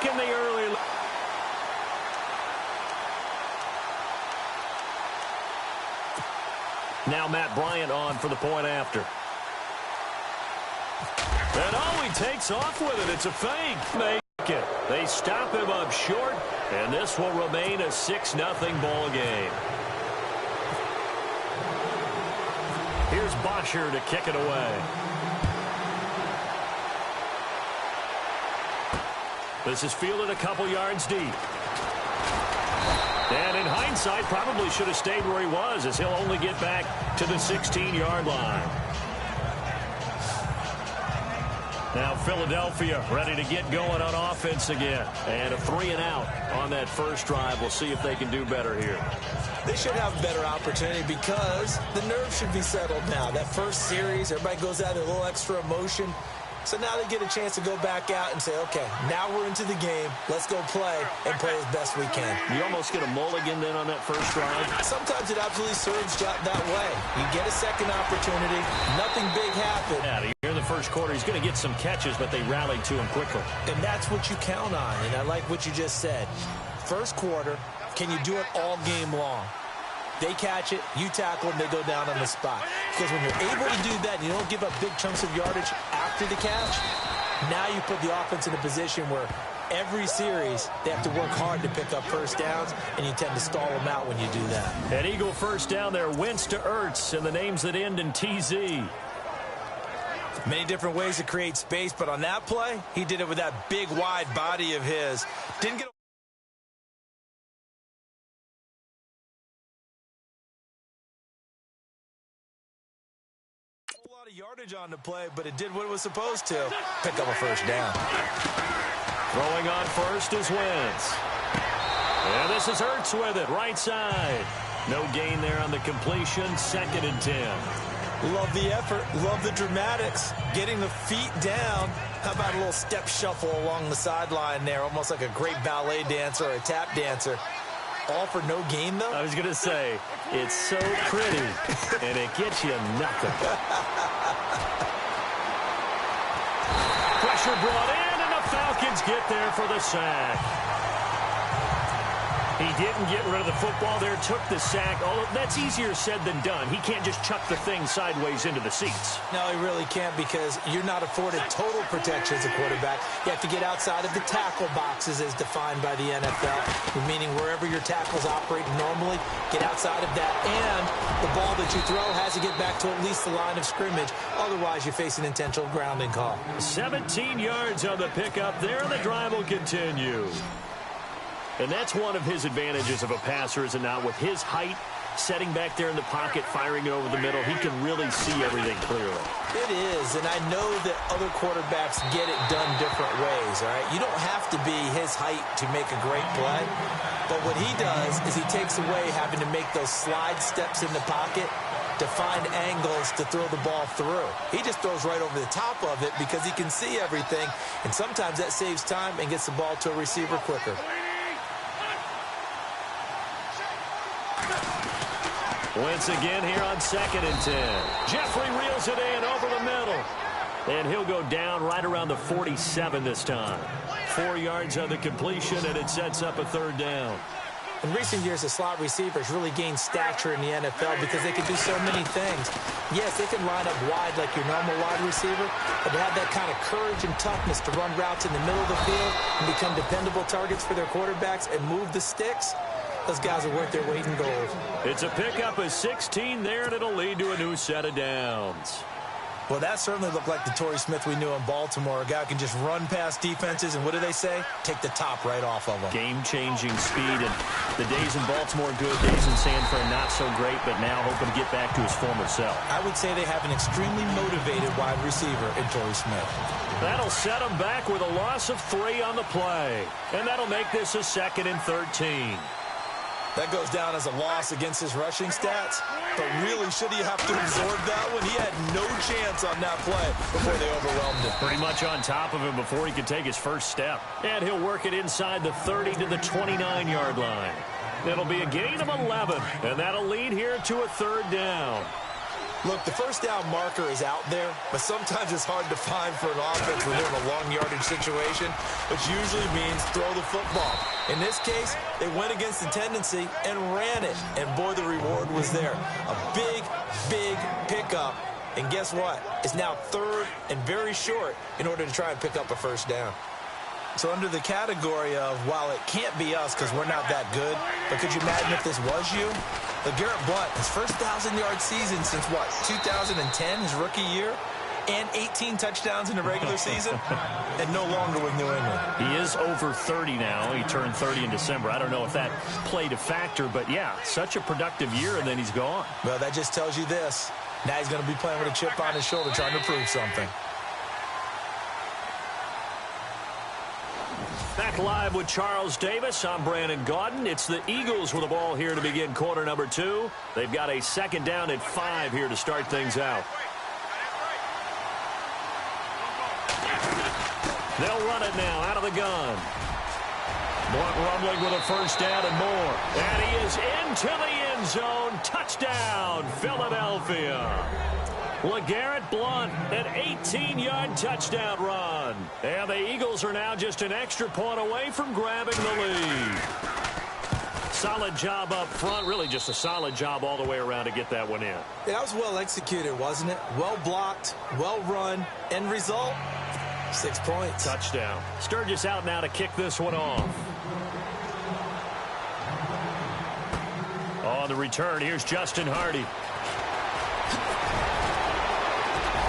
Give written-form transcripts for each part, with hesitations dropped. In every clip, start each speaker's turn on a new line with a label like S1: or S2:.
S1: In the early... Now Matt Bryant on for the point after. And oh, he takes off with it. It's a fake. Make it. They stop him up short, and this will remain a 6-0 ball game. Here's Bosher to kick it away. This is fielded a couple yards deep. And in hindsight, probably should have stayed where he was, as he'll only get back to the 16-yard line. Now Philadelphia ready to get going on offense again. And a 3-and-out on that first drive. We'll see if they can do better here.
S2: They should have a better opportunity because the nerves should be settled now. That first series, everybody goes out with a little extra emotion. So now they get a chance to go back out and say, okay, now we're into the game. Let's go play and play as best we can.
S1: You almost get a mulligan then on that first drive.
S2: Sometimes it absolutely serves that way. You get a second opportunity. Nothing big happened.
S1: Yeah, here in the first quarter, he's going to get some catches, but they rallied to him quickly.
S2: And that's what you count on. And I like what you just said. First quarter, can you do it all game long? They catch it, you tackle them, they go down on the spot. Because when you're able to do that and you don't give up big chunks of yardage after the catch, now you put the offense in a position where every series they have to work hard to pick up first downs, and you tend to stall them out when you do that.
S1: An Eagle first down there, Wentz to Ertz, and the names that end in TZ.
S2: Many different ways to create space, but on that play, he did it with that big, wide body of his. Didn't get yardage on the play, but it did what it was supposed to. Pick up a first down.
S1: Throwing on first is Wentz. And this is Ertz with it, right side. No gain there on the completion, 2nd and 10.
S2: Love the effort, love the dramatics. Getting the feet down. How about a little step shuffle along the sideline there, almost like a great ballet dancer or a tap dancer. All for no gain, though?
S1: I was going to say, it's so pretty, and it gets you nothing. Pressure brought in, and the Falcons get there for the sack. He didn't get rid of the football there, took the sack. Although that's easier said than done. He can't just chuck the thing sideways into the seats.
S2: No, he really can't, because you're not afforded total protection as a quarterback. You have to get outside of the tackle boxes as defined by the NFL, meaning wherever your tackles operate normally, get outside of that. And the ball that you throw has to get back to at least the line of scrimmage. Otherwise, you face an intentional grounding call.
S1: 17 yards on the pickup there, and the drive will continue. And that's one of his advantages of a passer, is it not? With his height, setting back there in the pocket, firing it over the middle, he can really see everything clearly.
S2: It is, and I know that other quarterbacks get it done different ways, all right? You don't have to be his height to make a great play, but what he does is he takes away having to make those slide steps in the pocket to find angles to throw the ball through. He just throws right over the top of it because he can see everything, and sometimes that saves time and gets the ball to a receiver quicker.
S1: Once again here on 2nd and 10. Jeffrey reels it in over the middle. And he'll go down right around the 47 this time. 4 yards on the completion, and it sets up a 3rd down.
S2: In recent years, the slot receivers really gained stature in the NFL because they can do so many things. Yes, they can line up wide like your normal wide receiver, but to have that kind of courage and toughness to run routes in the middle of the field and become dependable targets for their quarterbacks and move the sticks, those guys are worth their weight in gold.
S1: It's a pickup of 16 there, and it'll lead to a new set of downs.
S2: Well, that certainly looked like the Torrey Smith we knew in Baltimore. A guy who can just run past defenses, and what do they say? Take the top right off of them.
S1: Game-changing speed, and the days in Baltimore good, days in San Fran not so great, but now hoping to get back to his former self.
S2: I would say they have an extremely motivated wide receiver in Torrey Smith.
S1: That'll set him back with a loss of 3 on the play, and that'll make this a 2nd and 13.
S2: That goes down as a loss against his rushing stats. But really, should he have to absorb that one? He had no chance on that play before they overwhelmed him.
S1: Pretty much on top of him before he could take his first step. And he'll work it inside the 30 to the 29-yard line. It'll be a gain of 11, and that'll lead here to a 3rd down.
S2: Look, the first down marker is out there, but sometimes it's hard to find for an offense when they're in a long yardage situation, which usually means throw the football. In this case, they went against the tendency and ran it, and boy, the reward was there. A big, big pickup, and guess what? It's now third and very short in order to try and pick up a first down. So under the category of, while it can't be us because we're not that good, but could you imagine if this was you? LeGarrette Blount, his first 1,000-yard season since, what, 2010, his rookie year? And 18 touchdowns in the regular season, and no longer with New England.
S1: He is over 30 now. He turned 30 in December. I don't know if that played a factor, but yeah, such a productive year, and then he's gone.
S2: Well, that just tells you this. Now he's going to be playing with a chip on his shoulder trying to prove something.
S1: Back live with Charles Davis. I'm Brandon Gaudin. It's the Eagles with the ball here to begin quarter number 2. They've got a second down at 5 here to start things out. They'll run it now out of the gun. Blount rumbling with a first down and more. And he is into the end zone. Touchdown, Philadelphia. LeGarrette Blount, an 18-yard touchdown run. And the Eagles are now just an extra point away from grabbing the lead. Solid job up front. Really just a solid job all the way around to get that one in.
S2: Yeah, that was well executed, wasn't it? Well blocked, well run. End result, 6 points.
S1: Touchdown. Sturgis out now to kick this one off. On the return, here's Justin Hardy.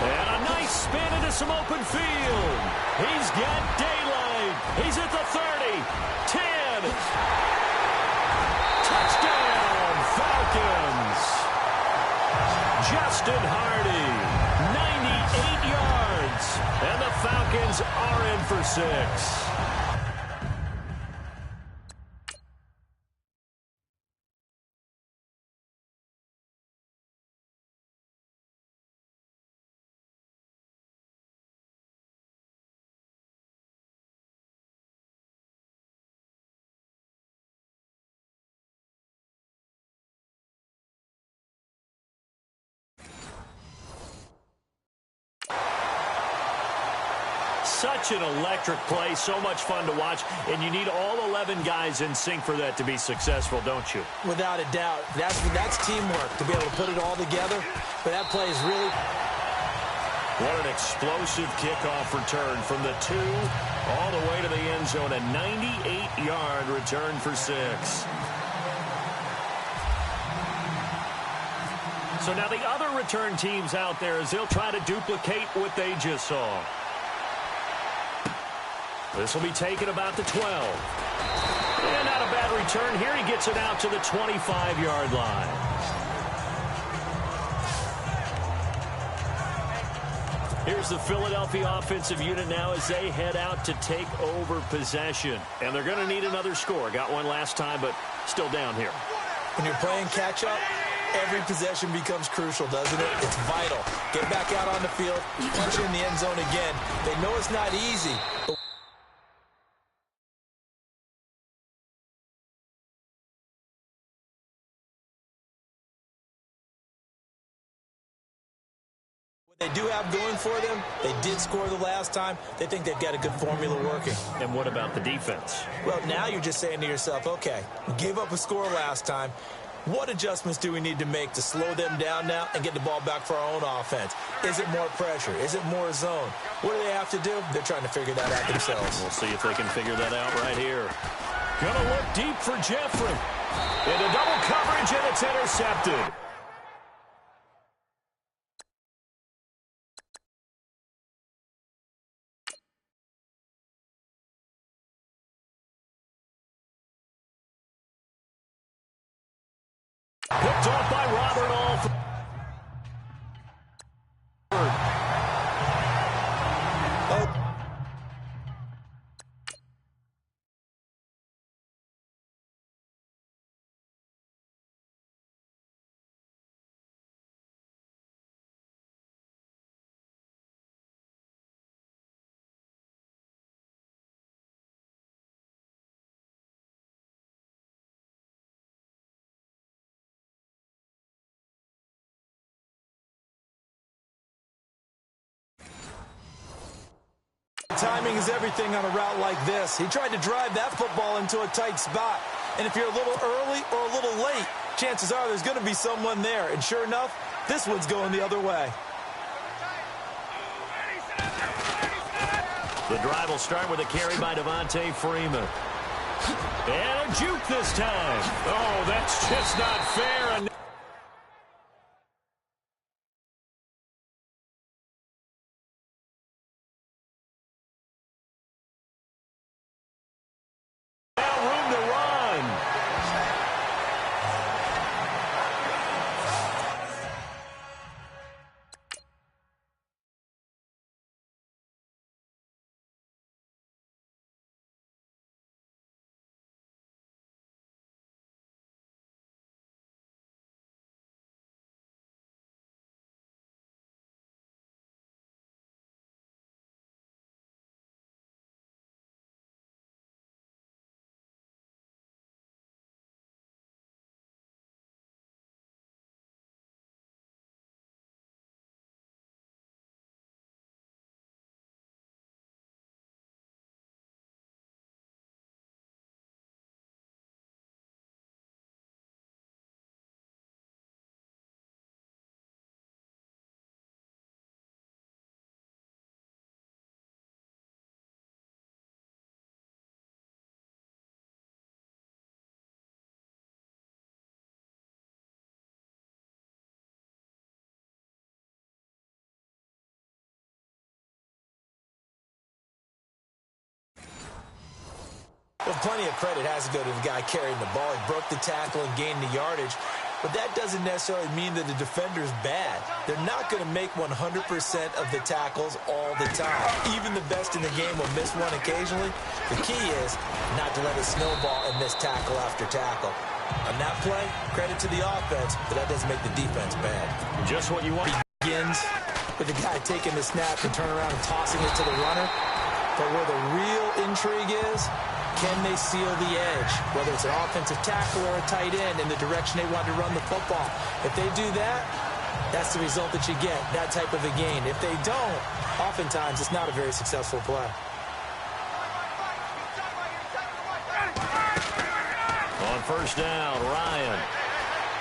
S1: And a nice spin into some open field. He's got daylight. He's at the 30, 10. Touchdown, Falcons. Justin Hardy, 98 yards. And the Falcons are in for 6. Such an electric play, so much fun to watch, and you need all 11 guys in sync for that to be successful, don't you?
S2: Without a doubt. That's teamwork, to be able to put it all together. But that play is really...
S1: What an explosive kickoff return from the 2 all the way to the end zone. A 98-yard return for 6. So now the other return teams out there as they'll try to duplicate what they just saw. This will be taken about the 12. And not a bad return here. He gets it out to the 25-yard line. Here's the Philadelphia offensive unit now as they head out to take over possession. And they're going to need another score. Got one last time, but still down here.
S2: When you're playing catch-up, every possession becomes crucial, doesn't it? It's vital. Get back out on the field, punch it in the end zone again. They know it's not easy, but what they do have going for them, they did score the last time. They think they've got a good formula working.
S1: And what about the defense?
S2: Well, now you're just saying to yourself, okay, we gave up a score last time. What adjustments do we need to make to slow them down now and get the ball back for our own offense? Is it more pressure? Is it more zone? What do they have to do? They're trying to figure that out themselves.
S1: We'll see if they can figure that out right here. Gonna look deep for Jeffrey. Into double coverage, and it's intercepted. Picked off by Robert Alford.
S2: Timing is everything on a route like this. He tried to drive that football into a tight spot. And if you're a little early or a little late, chances are there's going to be someone there. And sure enough, this one's going the other way.
S1: The drive will start with a carry by Devontae Freeman. And a juke this time. Oh, that's just not fair. And now room to run.
S2: Well, plenty of credit has to go to the guy carrying the ball. He broke the tackle and gained the yardage. But that doesn't necessarily mean that the defender's bad. They're not going to make 100% of the tackles all the time. Even the best in the game will miss one occasionally. The key is not to let it snowball and miss tackle after tackle. On that play, credit to the offense, but that doesn't make the defense bad.
S1: Just what you want.
S2: Begins with the guy taking the snap and turn around and tossing it to the runner. But where the real intrigue is, can they seal the edge, whether it's an offensive tackle or a tight end in the direction they want to run the football? If they do that, that's the result that you get, that type of a gain. If they don't, oftentimes it's not a very successful play.
S1: On first down, Ryan.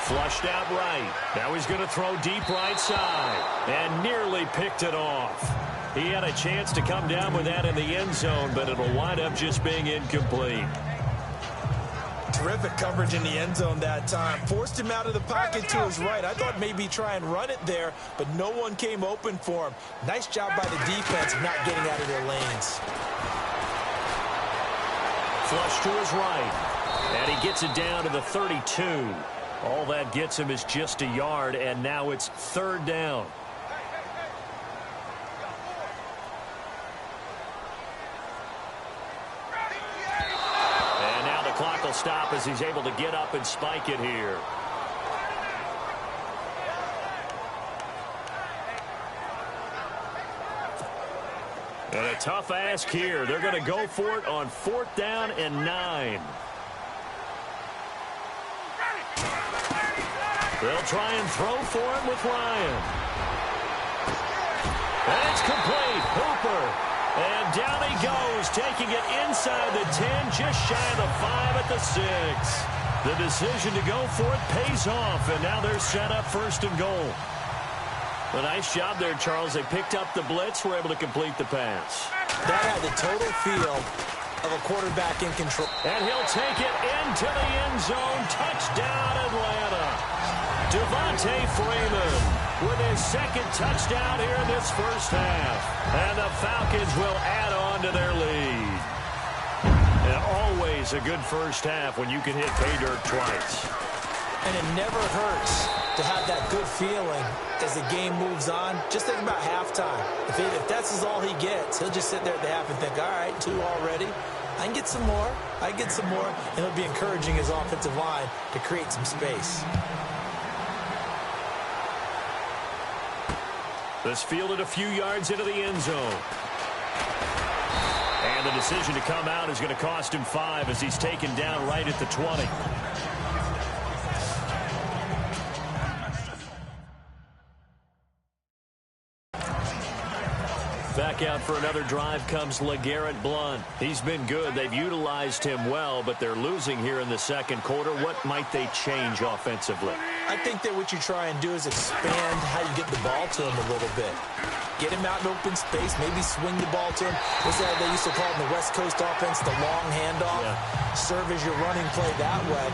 S1: Flushed out right. Now he's going to throw deep right side. And nearly picked it off. He had a chance to come down with that in the end zone, but it'll wind up just being incomplete.
S2: Terrific coverage in the end zone that time. Forced him out of the pocket to his right. I thought maybe try and run it there, but no one came open for him. Nice job by the defense of not getting out of their lanes.
S1: Flush to his right. And he gets it down to the 32. All that gets him is just a yard, and now it's third down. Clock will stop as he's able to get up and spike it here. And a tough ask here. They're going to go for it on 4th down and 9. They'll try and throw for it with Ryan. And it's complete. Hooper. And down he goes, taking it inside the 10, just shy of the 5 at the 6. The decision to go for it pays off, and now they're set up first and goal. A nice job there, Charles. They picked up the blitz, were able to complete the pass.
S2: That had the total feel of a quarterback in control.
S1: And he'll take it into the end zone. Touchdown, Atlanta. Devontae Freeman with his second touchdown here in this first half. And the Falcons will add on to their lead. And always a good first half when you can hit pay dirt twice.
S2: And it never hurts to have that good feeling as the game moves on. Just think about halftime. If that's all he gets, he'll just sit there at the half and think, all right, 2 already. I can get some more. I can get some more. And it'll be encouraging his offensive line to create some space.
S1: This fielded a few yards into the end zone. And the decision to come out is going to cost him 5 as he's taken down right at the 20. Back out for another drive comes LeGarrette Blount. He's been good. They've utilized him well, but they're losing here in the second quarter. What might they change offensively?
S2: I think that what you try and do is expand how you get the ball to him a little bit. Get him out in open space, maybe swing the ball to him. What's that they used to call it in the West Coast offense, the long handoff? Yeah. Serve as your running play that way,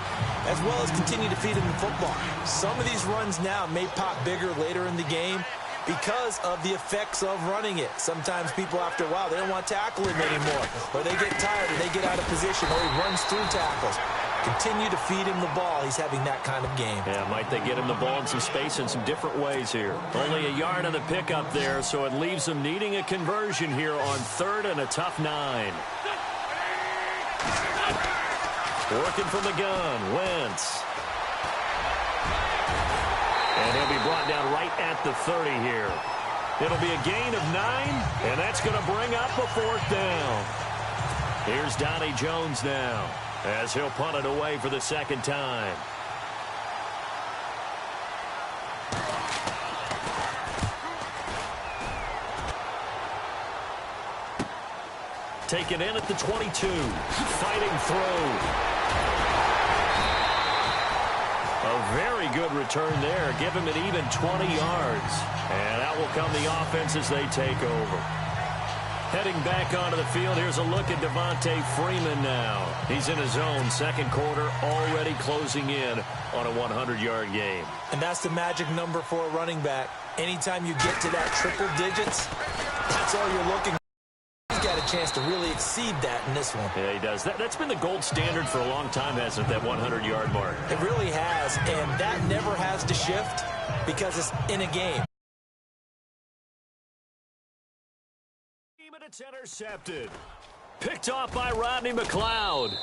S2: as well as continue to feed him the football. Some of these runs now may pop bigger later in the game because of the effects of running it. Sometimes people, after a while, they don't want to tackle him anymore, or they get tired, or they get out of position, or he runs through tackles. Continue to feed him the ball. He's having that kind of game.
S1: Yeah, might they get him the ball in some space in some different ways here. Only a yard on the pickup there, so it leaves them needing a conversion here on 3rd and a tough 9. Working from the gun, Wentz. And he'll be brought down right at the 30 here. It'll be a gain of 9, and that's going to bring up a 4th down. Here's Donnie Jones now, as he'll punt it away for the second time. Taken in at the 22. Fighting through. A very good return there. Give him an even 20 yards. And out will come the offense as they take over. Heading back onto the field, here's a look at Devontae Freeman now. He's in his own second quarter, already closing in on a 100-yard game.
S2: And that's the magic number for a running back. Anytime you get to that triple digits, that's all you're looking for. He's got a chance to really exceed that in this one.
S1: Yeah, he does. That's been the gold standard for a long time, hasn't it, that 100-yard mark?
S2: It really has, and that never has to shift because it's in a game.
S1: It's intercepted. Picked off by Rodney McLeod.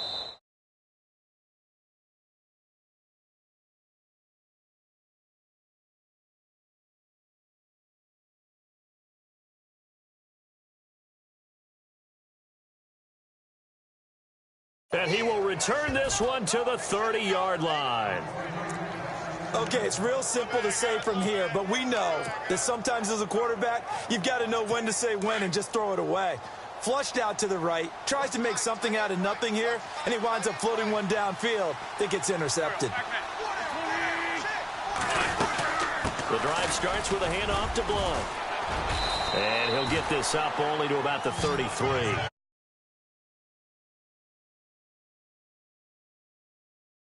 S1: And he will return this one to the 30-yard line.
S2: Okay, it's real simple to say from here, but we know that sometimes as a quarterback, you've got to know when to say when and just throw it away. Flushed out to the right, tries to make something out of nothing here, and he winds up floating one downfield that gets intercepted.
S1: The drive starts with a handoff to Blount. And he'll get this up only to about the 33.